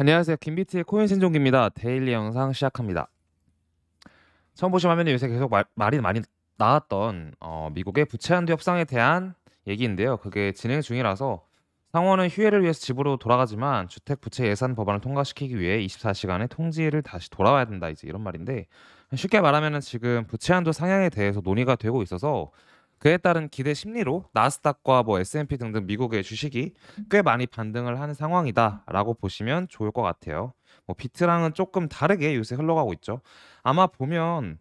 안녕하세요. 김비트의 코인 생존기입니다. 데일리 영상 시작합니다. 처음 보신 화면에 요새 계속 말이 많이 나왔던 미국의 부채 한도 협상에 대한 얘기인데요. 그게 진행 중이라서 상원은 휴회를 위해서 집으로 돌아가지만 주택 부채 예산 법안을 통과시키기 위해 24시간의 통지를 다시 돌아와야 된다. 이제 이런 말인데 쉽게 말하면은 지금 부채 한도 상향에 대해서 논의가 되고 있어서 그에 따른 기대 심리로 나스닥과 뭐 S&P 등등 미국의 주식이 꽤 많이 반등을 하는 상황이다라고 보시면 좋을 것 같아요. 뭐 비트랑은 조금 다르게 요새 흘러가고 있죠. 아마 보면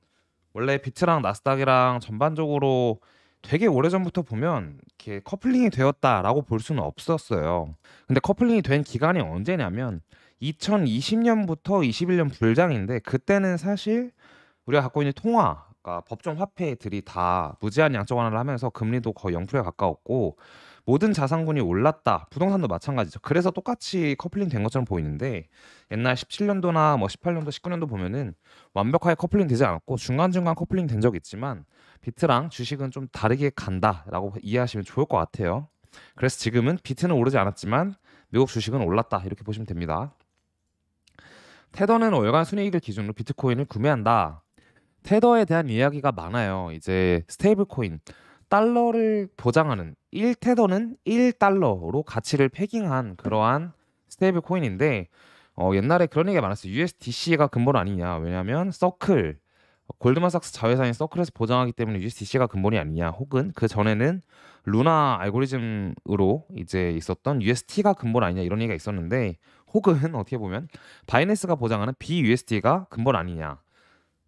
원래 비트랑 나스닥이랑 전반적으로 되게 오래전부터 보면 이렇게 커플링이 되었다라고 볼 수는 없었어요. 근데 커플링이 된 기간이 언제냐면 2020년부터 21년 불장인데 그때는 사실 우리가 갖고 있는 통화, 그러니까 법정 화폐들이 다 무제한 양적 완화를 하면서 금리도 거의 0%에 가까웠고 모든 자산군이 올랐다. 부동산도 마찬가지죠. 그래서 똑같이 커플링 된 것처럼 보이는데 옛날 17년도나 뭐 18년도, 19년도 보면은 완벽하게 커플링 되지 않았고 중간중간 커플링 된 적 있지만 비트랑 주식은 좀 다르게 간다라고 이해하시면 좋을 것 같아요. 그래서 지금은 비트는 오르지 않았지만 미국 주식은 올랐다. 이렇게 보시면 됩니다. 테더는 월간 순이익을 기준으로 비트코인을 구매한다. 테더에 대한 이야기가 많아요. 이제 스테이블 코인, 달러를 보장하는 1테더는 1달러로 가치를 패깅한 그러한 스테이블 코인인데 옛날에 그런 얘기가 많았어요. USDC가 근본 아니냐. 왜냐하면 서클, 골드만삭스 자회사인 서클에서 보장하기 때문에 USDC가 근본이 아니냐. 혹은 그 전에는 루나 알고리즘으로 이제 있었던 UST가 근본 아니냐 이런 얘기가 있었는데 혹은 어떻게 보면 바이낸스가 보장하는 BUSD가 근본 아니냐.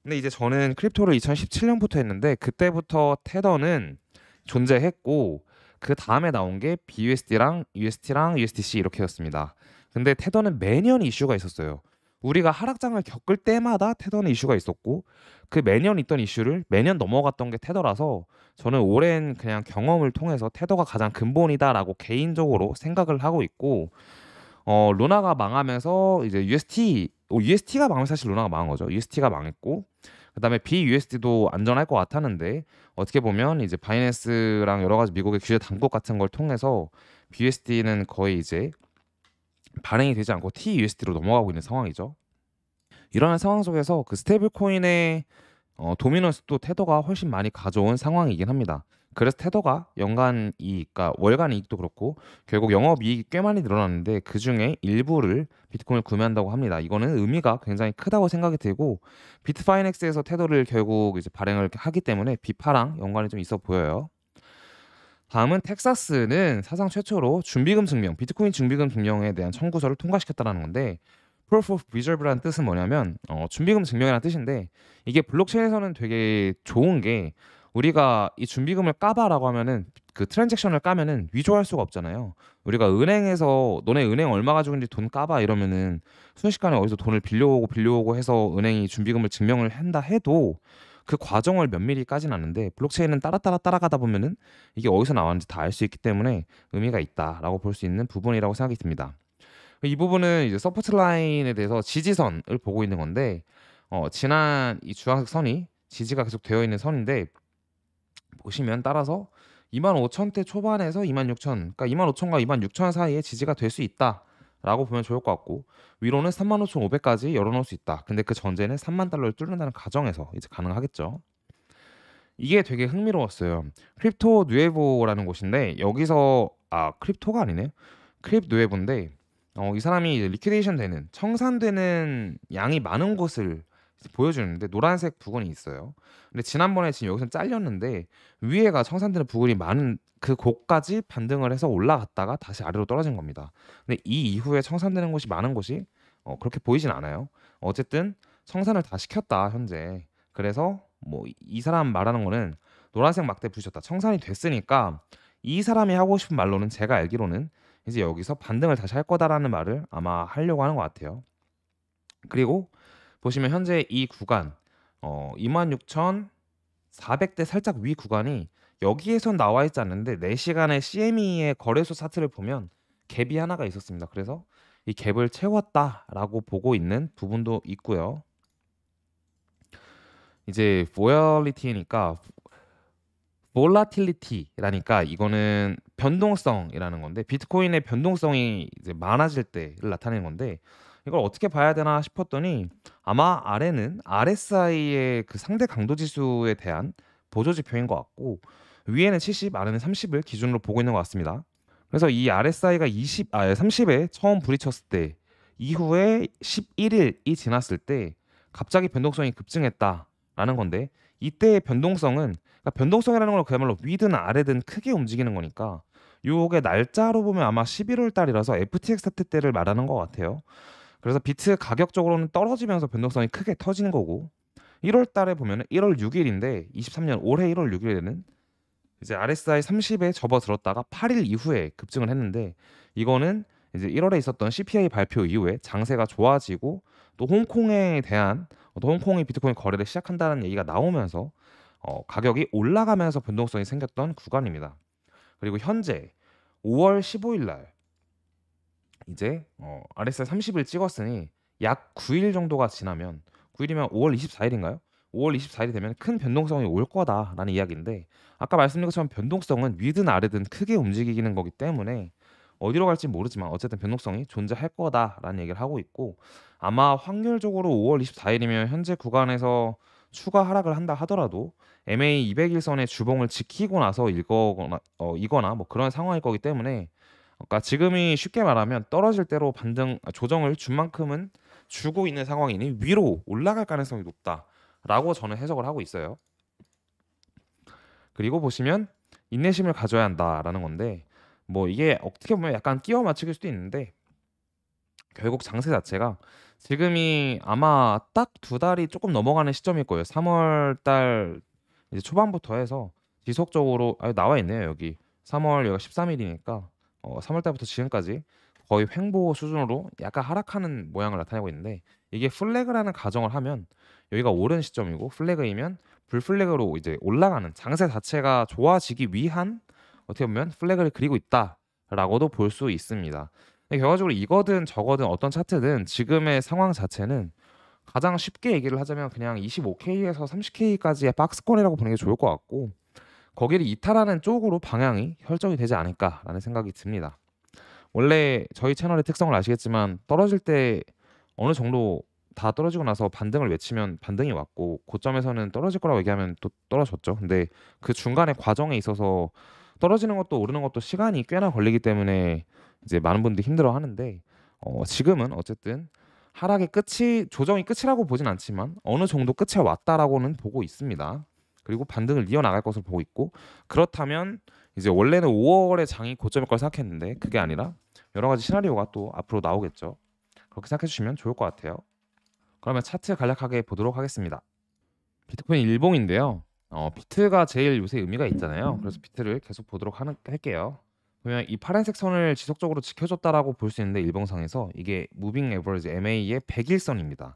근데 이제 저는 크립토를 2017년부터 했는데 그때부터 테더는 존재했고 그 다음에 나온 게 BUSD랑 UST랑 USDC 이렇게였습니다. 근데 테더는 매년 이슈가 있었어요. 우리가 하락장을 겪을 때마다 테더는 이슈가 있었고 그 매년 있던 이슈를 매년 넘어갔던 게 테더라서 저는 오랜 그냥 경험을 통해서 테더가 가장 근본이다라고 개인적으로 생각을 하고 있고 루나가 망하면서 이제 UST가 망하면 사실 루나가 망한 거죠. UST가 망했고 그다음에 BUSD도 안전할 것 같았는데 어떻게 보면 이제 바이낸스랑 여러 가지 미국의 규제 당국 같은 걸 통해서 BUSD는 거의 이제 발행이 되지 않고 TUSD로 넘어가고 있는 상황이죠. 이러한 상황 속에서 그 스테이블 코인의 도미넌스도 테더가 훨씬 많이 가져온 상황이긴 합니다. 그래서 테더가 연간 이익, 그러니까 월간 이익도 그렇고 결국 영업 이익이 꽤 많이 늘어났는데 그 중에 일부를 비트코인을 구매한다고 합니다. 이거는 의미가 굉장히 크다고 생각이 들고 비트파이넥스에서 테더를 결국 이제 발행을 하기 때문에 비파랑 연관이 좀 있어 보여요. 다음은 텍사스는 사상 최초로 준비금 증명, 비트코인 준비금 증명에 대한 청구서를 통과시켰다는 건데 Proof of Reserve라는 뜻은 뭐냐면 준비금 증명이라는 뜻인데 이게 블록체인에서는 되게 좋은 게 우리가 이 준비금을 까봐라고 하면은 그 트랜잭션을 까면은 위조할 수가 없잖아요. 우리가 은행에서 너네 은행 얼마 가지고 있는지 돈 까봐 이러면은 순식간에 어디서 돈을 빌려오고 해서 은행이 준비금을 증명을 한다 해도 그 과정을 면밀히 까진 않는데 블록체인은 따라가다 보면은 이게 어디서 나왔는지 다 알 수 있기 때문에 의미가 있다라고 볼 수 있는 부분이라고 생각이 듭니다. 이 부분은 이제 서포트 라인에 대해서 지지선을 보고 있는 건데 지난 이 주황색 선이 지지가 계속 되어 있는 선인데 보시면 따라서 25,000대 초반에서 26,000, 그러니까 25,000과 26,000 사이에 지지가 될 수 있다라고 보면 좋을 것 같고 위로는 35,500까지 열어놓을 수 있다. 근데 그 전제는 3만 달러를 뚫는다는 가정에서 이제 가능하겠죠. 이게 되게 흥미로웠어요. 크립토 누에보라는 곳인데 여기서 크립토가 아니네요. 크립 누에보인데 이 사람이 이제 리퀴데이션 되는 청산되는 양이 많은 곳을 이제 보여주는데 노란색 부분이 있어요. 근데 지난번에 지금 여기서 잘렸는데 위에가 청산되는 부분이 많은 그 곳까지 반등을 해서 올라갔다가 다시 아래로 떨어진 겁니다. 근데 이 이후에 청산되는 곳이 많은 곳이 그렇게 보이진 않아요. 어쨌든 청산을 다 시켰다 현재. 그래서 뭐 이 사람 말하는 거는 노란색 막대 부셨다. 청산이 됐으니까 이 사람이 하고 싶은 말로는 제가 알기로는 이제 여기서 반등을 다시 할 거다라는 말을 아마 하려고 하는 것 같아요. 그리고 보시면 현재 이 구간 26,400대 살짝 위 구간이 여기에선 나와 있지 않는데 4시간의 CME의 거래소 차트를 보면 갭이 하나가 있었습니다. 그래서 이 갭을 채웠다라고 보고 있는 부분도 있고요. 이제 volatility니까 volatility라니까 이거는 변동성이라는 건데 비트코인의 변동성이 이제 많아질 때를 나타내는 건데 이걸 어떻게 봐야 되나 싶었더니 아마 아래는 RSI의 그 상대 강도 지수에 대한 보조 지표인 것 같고 위에는 70, 아래는 30을 기준으로 보고 있는 것 같습니다. 그래서 이 RSI가 30에 처음 부딪혔을 때 이후에 11일이 지났을 때 갑자기 변동성이 급증했다라는 건데 이때의 변동성은 그러니까 변동성이라는 건 그야말로 위든 아래든 크게 움직이는 거니까 요게 날짜로 보면 아마 11월 달이라서 FTX 사태 때를 말하는 것 같아요. 그래서 비트 가격적으로는 떨어지면서 변동성이 크게 터지는 거고 1월 달에 보면은 1월 6일인데 23년 올해 1월 6일에는 이제 RSI 30에 접어들었다가 8일 이후에 급증을 했는데 이거는 이제 1월에 있었던 CPI 발표 이후에 장세가 좋아지고 또 홍콩에 대한 또 홍콩이 비트코인 거래를 시작한다는 얘기가 나오면서 가격이 올라가면서 변동성이 생겼던 구간입니다. 그리고 현재 5월 15일 날 이제 RSI 30을 찍었으니 약 9일 정도가 지나면 9일이면 5월 24일인가요? 5월 24일이 되면 큰 변동성이 올 거다라는 이야기인데 아까 말씀드린 것처럼 변동성은 위든 아래든 크게 움직이는 거기 때문에 어디로 갈지 모르지만 어쨌든 변동성이 존재할 거다라는 얘기를 하고 있고 아마 확률적으로 5월 24일이면 현재 구간에서 추가 하락을 한다 하더라도 MA 200일선의 주봉을 지키고 나서 이거나 뭐 그런 상황일 거기 때문에 그러니까 지금이 쉽게 말하면 떨어질 대로 조정을 준 만큼은 주고 있는 상황이니 위로 올라갈 가능성이 높다라고 저는 해석을 하고 있어요. 그리고 보시면 인내심을 가져야 한다라는 건데 뭐 이게 어떻게 보면 약간 끼워 맞추길 수도 있는데 결국 장세 자체가 지금이 아마 딱 2달이 조금 넘어가는 시점일 거예요. 3월 달 이제 초반부터 해서 지속적으로 나와 있네요, 여기. 3월 여기가 13일이니까 3월 달부터 지금까지 거의 횡보 수준으로 약간 하락하는 모양을 나타내고 있는데 이게 플래그라는 가정을 하면 여기가 오른 시점이고 플래그이면 불플래그로 이제 올라가는 장세 자체가 좋아지기 위한 어떻게 보면 플래그를 그리고 있다라고도 볼 수 있습니다. 근데 결과적으로 이거든 저거든 어떤 차트든 지금의 상황 자체는 가장 쉽게 얘기를 하자면 그냥 25K에서 30K까지의 박스권이라고 보는 게 좋을 것 같고 거기를 이탈하는 쪽으로 방향이 설정이 되지 않을까라는 생각이 듭니다. 원래 저희 채널의 특성을 아시겠지만 떨어질 때 어느 정도 다 떨어지고 나서 반등을 외치면 반등이 왔고 고점에서는 떨어질 거라고 얘기하면 또 떨어졌죠. 근데 그 중간의 과정에 있어서 떨어지는 것도 오르는 것도 시간이 꽤나 걸리기 때문에 이제 많은 분들이 힘들어하는데 지금은 어쨌든 하락의 끝이 조정이 끝이라고 보진 않지만 어느 정도 끝에 왔다라고는 보고 있습니다. 그리고 반등을 이어나갈 것으로 보고 있고 그렇다면 이제 원래는 5월에 장이 고점일 걸 생각했는데 그게 아니라 여러 가지 시나리오가 또 앞으로 나오겠죠. 그렇게 생각해 주시면 좋을 것 같아요. 그러면 차트 간략하게 보도록 하겠습니다. 비트코인 일봉인데요. 비트가 제일 요새 의미가 있잖아요. 그래서 비트를 계속 보도록 할게요. 보면 이 파란색 선을 지속적으로 지켜줬다라고 볼 수 있는데 일봉상에서 이게 무빙 에버리지 MA의 100일선입니다.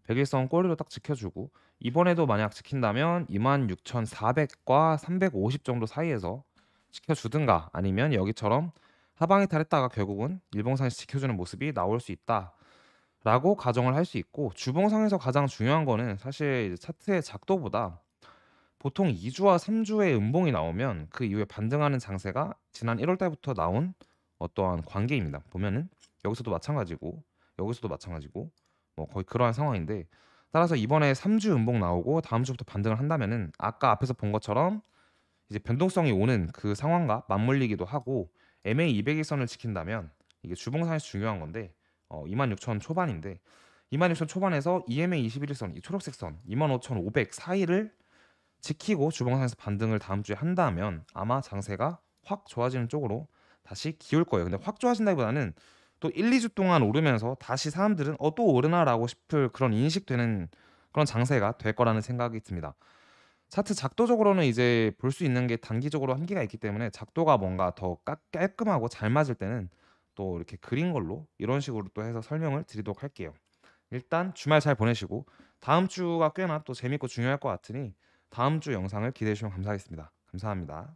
100일선 꼬리로 딱 지켜주고 이번에도 만약 지킨다면 26,400과 350 정도 사이에서 지켜주든가 아니면 여기처럼 하방이탈했다가 결국은 일봉상에서 지켜주는 모습이 나올 수 있다라고 가정을 할 수 있고 주봉상에서 가장 중요한 거는 사실 이제 차트의 작도보다 보통 2주와 3주의 음봉이 나오면 그 이후에 반등하는 장세가 지난 1월 달부터 나온 어떠한 관계입니다. 보면은 여기서도 마찬가지고 여기서도 마찬가지고 뭐 거의 그러한 상황인데 따라서 이번에 3주 음봉 나오고 다음 주부터 반등을 한다면은 아까 앞에서 본 것처럼 이제 변동성이 오는 그 상황과 맞물리기도 하고 MA 200일선을 지킨다면 이게 주봉상에서 중요한 건데 26,000 초반인데 26,000 초반에서 EMA 21일선 이 초록색 선 25,500 사이를 지키고 주봉상에서 반등을 다음 주에 한다면 아마 장세가 확 좋아지는 쪽으로 다시 기울 거예요. 근데 확 좋아진다기보다는 또 1, 2주 동안 오르면서 다시 사람들은 또 오르나라고 싶을 그런 인식되는 그런 장세가 될 거라는 생각이 듭니다. 차트 작도적으로는 이제 볼 수 있는 게 단기적으로 한계가 있기 때문에 작도가 뭔가 더 깔끔하고 잘 맞을 때는 또 이렇게 그린 걸로 이런 식으로 또 해서 설명을 드리도록 할게요. 일단 주말 잘 보내시고 다음 주가 꽤나 또 재밌고 중요할 것 같으니 다음 주 영상을 기대해 주시면 감사하겠습니다. 감사합니다.